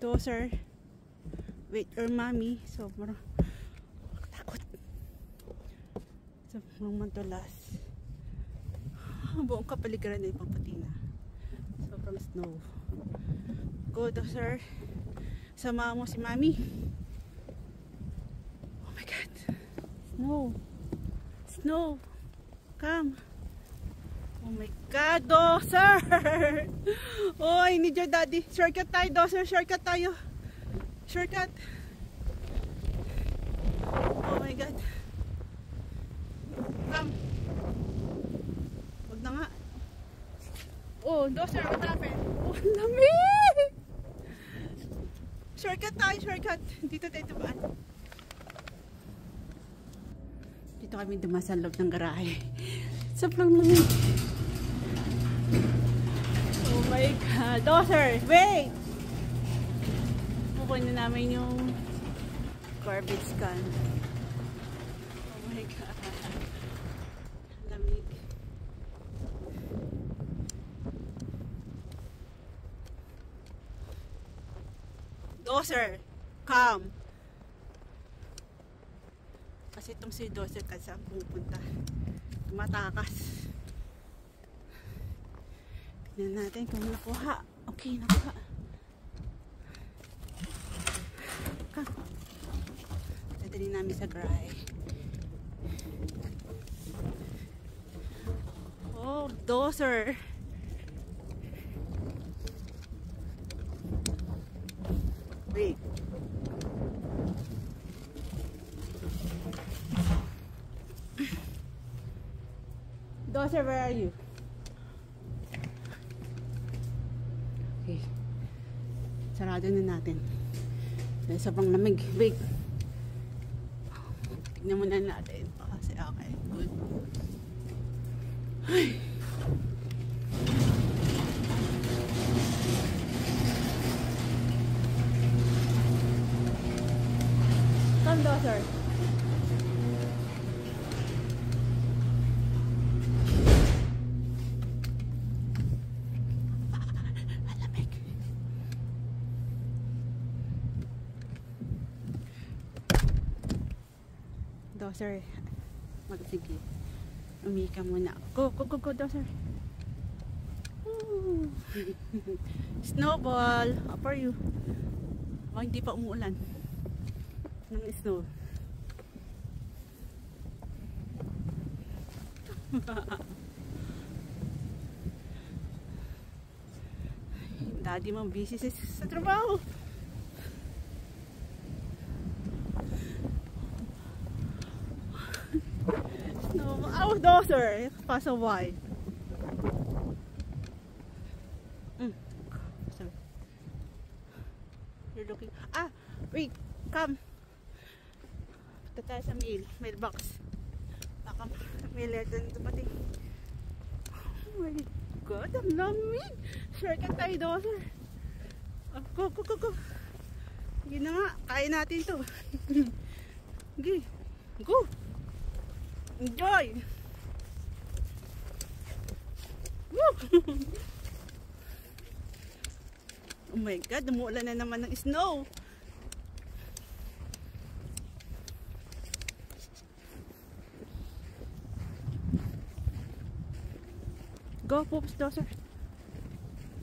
Daughter with her mommy. Sobrang takot. Sobrang mantulas. Buong kapaligiran na ipaputi na. Sobrang snow. Go, daughter. Sama mo si mommy. Oh my god. Snow. Snow. Come. Oh my god, daughter. Oh, I need your daddy. Shortcut tayo, daughter. Shortcut tayo. Shortcut. Oh my god. Come. Wag na nga. Oh, daughter, what happened? Oh, lamig! Shortcut tayo, shortcut. Dito tayo tubaan. Dito kami dumaan sa loob ng garahe. Sobrang lamig. Oh my god. Daughter, wait! Kukunin na namin yung garbage can. Oh my god. Lamig. Daughter, come. Kasi itong si daughter kasi saan pupunta. Tumatakas. Tignan natin kung nakuha. Okay, nakuha. Come. Dadali namin sa garahe. Oh, daughter. Wait. Daughter, where are you? Okay. Sarado na natin. Dahil sobrang lamig. Wait. Tignan muna natin. Kasi okay. Good. Ay. Come, daughter. Malamig. Daughter, sige. Umika muna. Go, go, go, go, daughter. Snowball. How are you? Oh, hindi pa umuulan ng snow. Daddy mo busy sa trabaho. Snow. Oh, daughter. Pass a while. Sorry. You're looking. Ah, wait. Come. Punta tayo sa mailbox. Baka may letter nito pati. Oh my god, ang lamig. Shortcut tayo, daughter. Oh, go, go, go, go. Sige na nga, kaya natin to. Sige, go. Enjoy. Woo! Oh my god, umuulan na naman ng snow. Go, poops, daughter.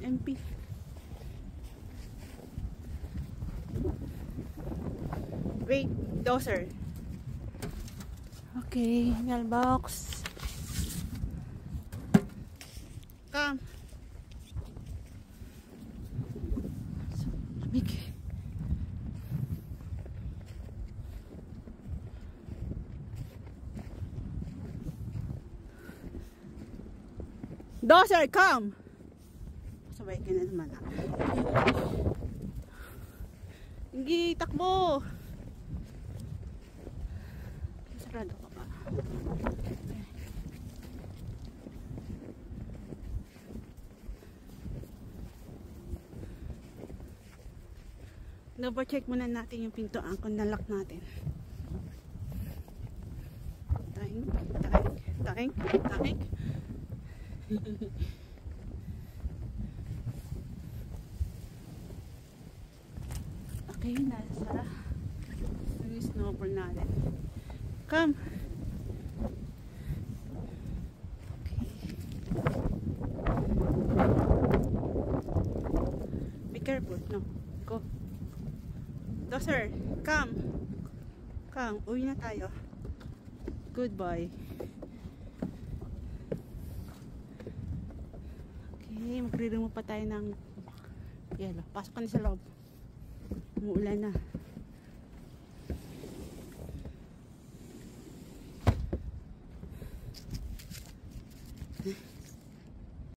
MP. Wait, daughter. Okay, mailbox. Come. So, lamig. Daughter, come! Sabay ka na naman. Hindi, takbo! Sarado ka pa. Double check muna natin yung pintuan kung nalock natin. Taing. Okay, nasa snowball natin. Come! Okay. Be careful. No. Go. Doser, come! Come. Uwi na tayo. Goodbye. Okay, magre-remove pa tayo ng yelo. Pasok ka na sa loob. Umuulan na.